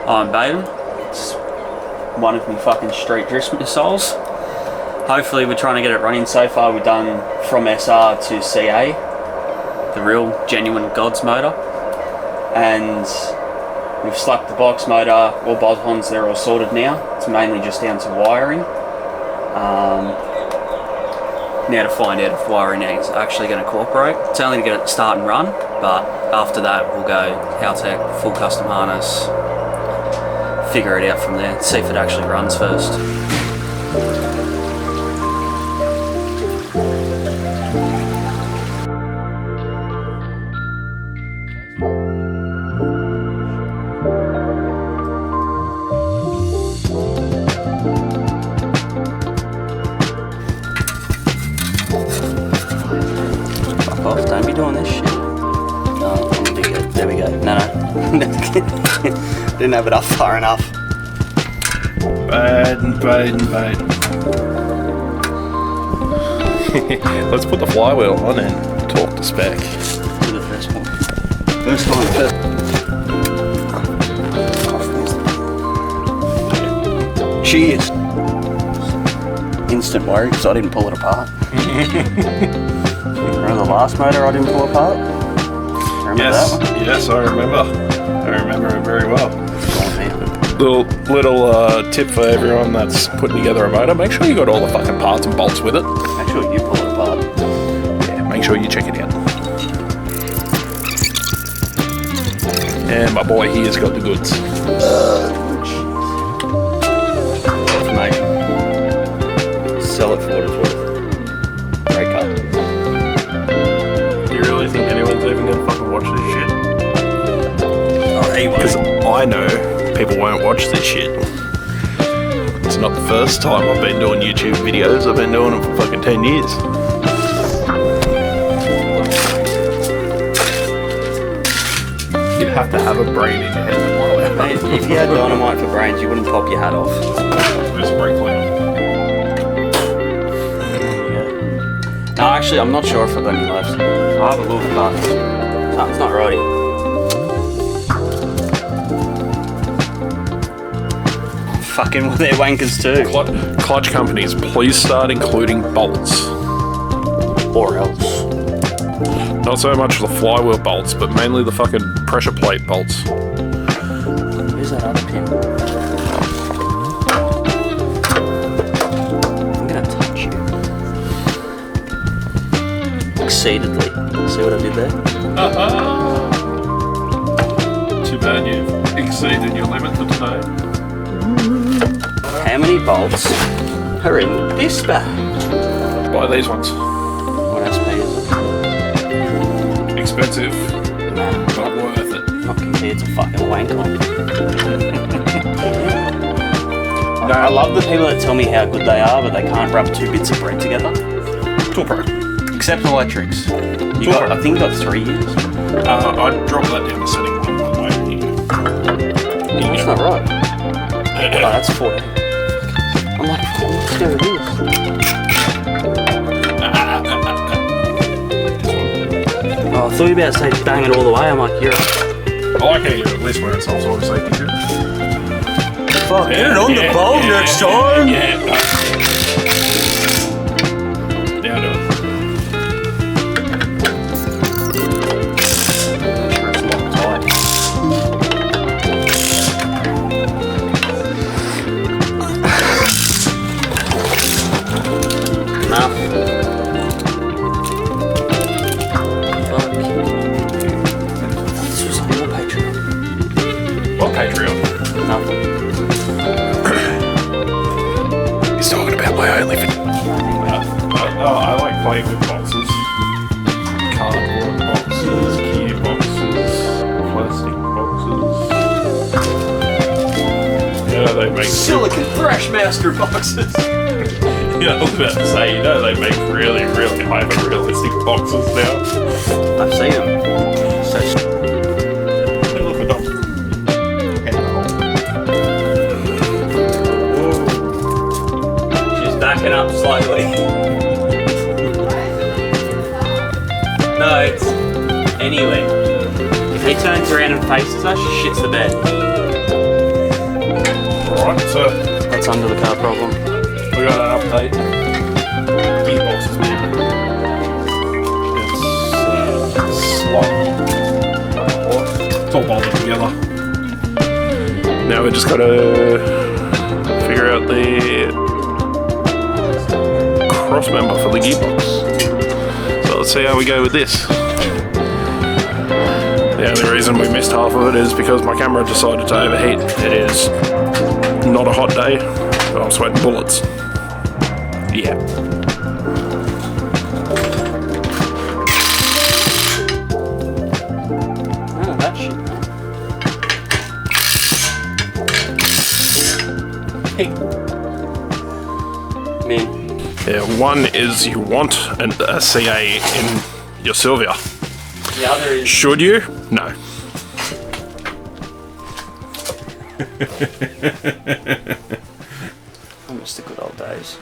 I'm Baden. It's one of my fucking street drift missiles. Hopefully we're trying to get it running. So far we've done from SR to CA, the real genuine God's motor, and we've slapped the box motor, all Bozz ones, they're all sorted now. It's mainly just down to wiring. Now to find out if wiring is actually going to cooperate. It's only to get it start and run, but after that we'll go Haltech, full custom harness, figure it out from there, see if it actually runs first. Don't be doing this shit. No, I'm gonna be good. There we go. No. Didn't have it up far enough. Baden. Let's put the flywheel on and talk to spec. To the first one. First one. Cheers. Instant worry because I didn't pull it apart. Remember the last motor I didn't pull apart? Remember that one? Yes, I remember. I remember it very well. Little tip for everyone that's putting together a motor: make sure you got all the fucking parts and bolts with it. Make sure you pull it apart. Yeah, make sure you check it out. And my boy, he has got the goods. Mate, sell it for what it's worth. Great car. Do you really think anyone's even gonna fucking watch this shit? Oh, he won't. Because I know people won't watch this shit. It's not the first time I've been doing YouTube videos. I've been doing them for fucking 10 years. You'd have to have a brain in your head to blow out. Mate, if you had dynamite for brains, you wouldn't pop your hat off. Just spray clean. No, actually, I'm not sure if I've got any left. I'll have a look, but no, it's not righty. Fucking well, they're wankers too. Clutch companies, please start including bolts. Or else. Not so much the flywheel bolts, but mainly the fucking pressure plate bolts. Where's that other pin? I'm gonna touch you. Exceededly. See what I did there? Too bad you've exceeded your limit for today. How many bolts are in this bag? Buy these ones. What SP is it? Expensive, Nah, but worth it. not compared to fucking wank on. I love the people that tell me how good they are, but they can't rub two bits of bread together. Tool Pro. Except electrics. You Tool got, Pro. I think you got 3 years. I'd drop that down to setting 1 by the way. That's not right. Oh, that's 40. I'm like, let's go with this. Oh, I thought you were about to say bang it all the way. I'm like, you're I like how you at least wearing some sort of safety too. fuck, get it on the bowl next time. Yeah. Now do it. Sure it's locked tight. Enough. Fuck. This was on your Patreon. What Patreon? Nothing. He's talking about my OnlyFans. I like playing with boxes. Cardboard boxes, gear boxes, plastic boxes. Yeah, they make Silicon Thrashmaster boxes. Yeah, I was about to say, they make really, really hyper-realistic boxes now. I've seen them. So They look adorable. she's backing up slightly. No, it's anyway. If he turns around and faces us, she shits the bed. sir. That's under the car problem. We got an update. Gearbox is down. It's slightly. It's all bolted together. Now we just got to figure out the cross member for the gearbox. So let's see how we go with this. The only reason we missed half of it is because my camera decided to overheat. It is not a hot day, but I'm sweating bullets. Yeah. Oh, that shit. Hey. Me. Yeah, one is you want a CA in your Sylvia. The other is... Should you? No. I miss the good old days.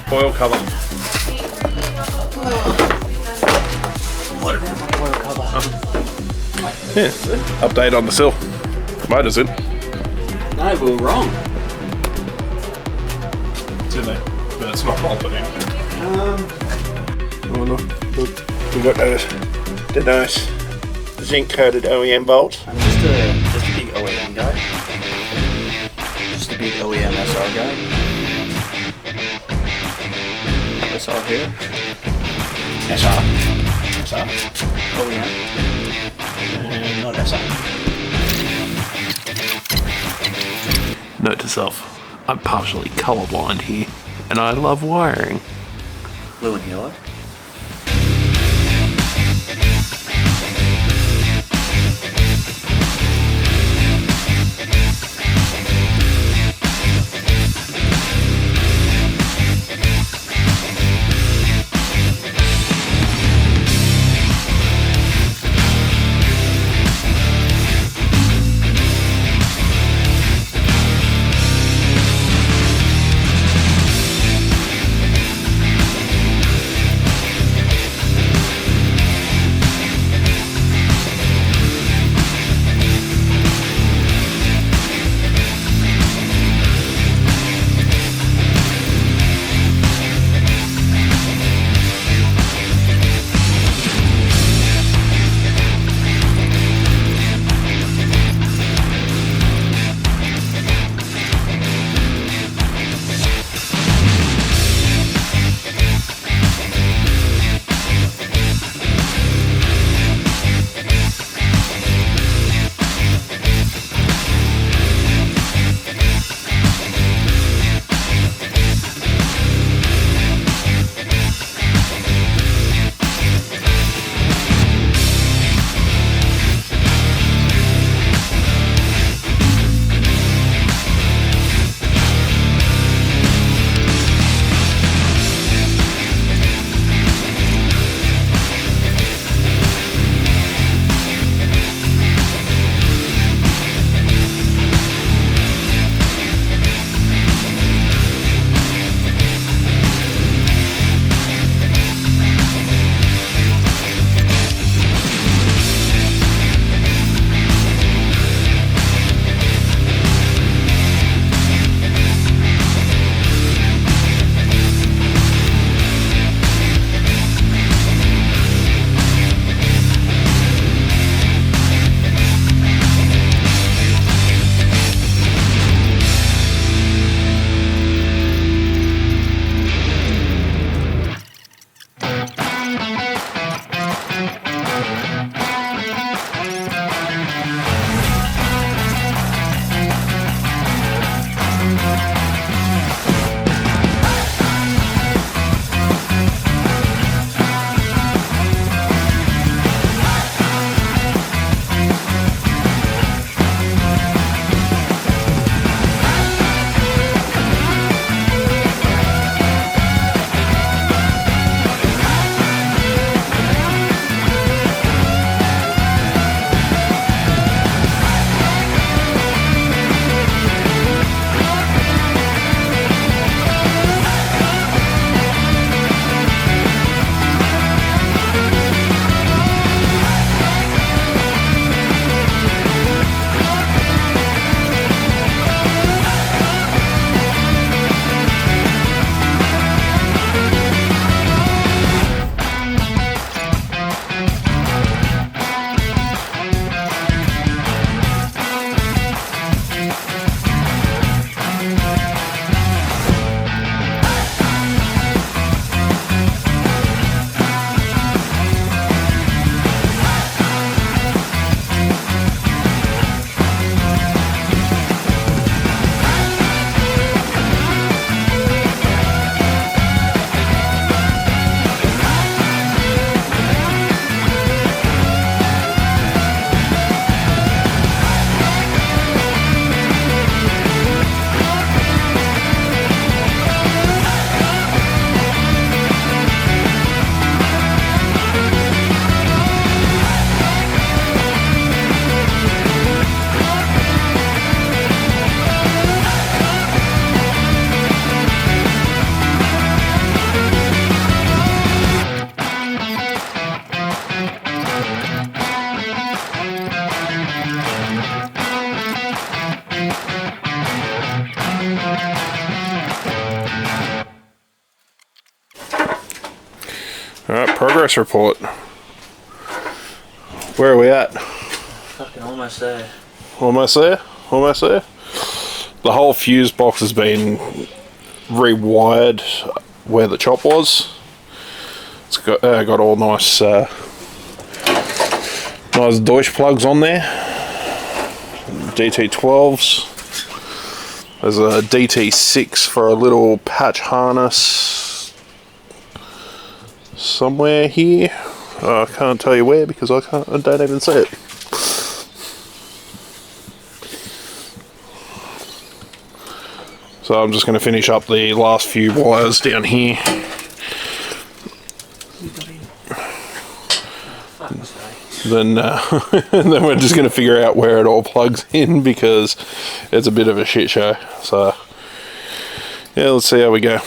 Foil cover. What about my oil cover? Yeah. Update on the sill. Motor's in. No, we were wrong. It's in there, but it's not bolted in. Oh, look. We got the nice zinc-coated OEM bolts. And just a big OEM go. Just a big OEM SR go. SR here. SR. OEM. Not SR. Note to self, I'm partially colorblind here, and I love wiring. Blue and yellow. progress report. Where are we at? Fucking almost there. Almost there? Almost there? The whole fuse box has been rewired where the chop was. It's got all nice nice Deutsch plugs on there. DT12s. There's a DT6 for a little patch harness somewhere here. I can't tell you where because I don't even see it. So I'm just going to finish up the last few wires down here. Then then we're just going to figure out where it all plugs in because it's a bit of a shit show. So yeah, let's see how we go.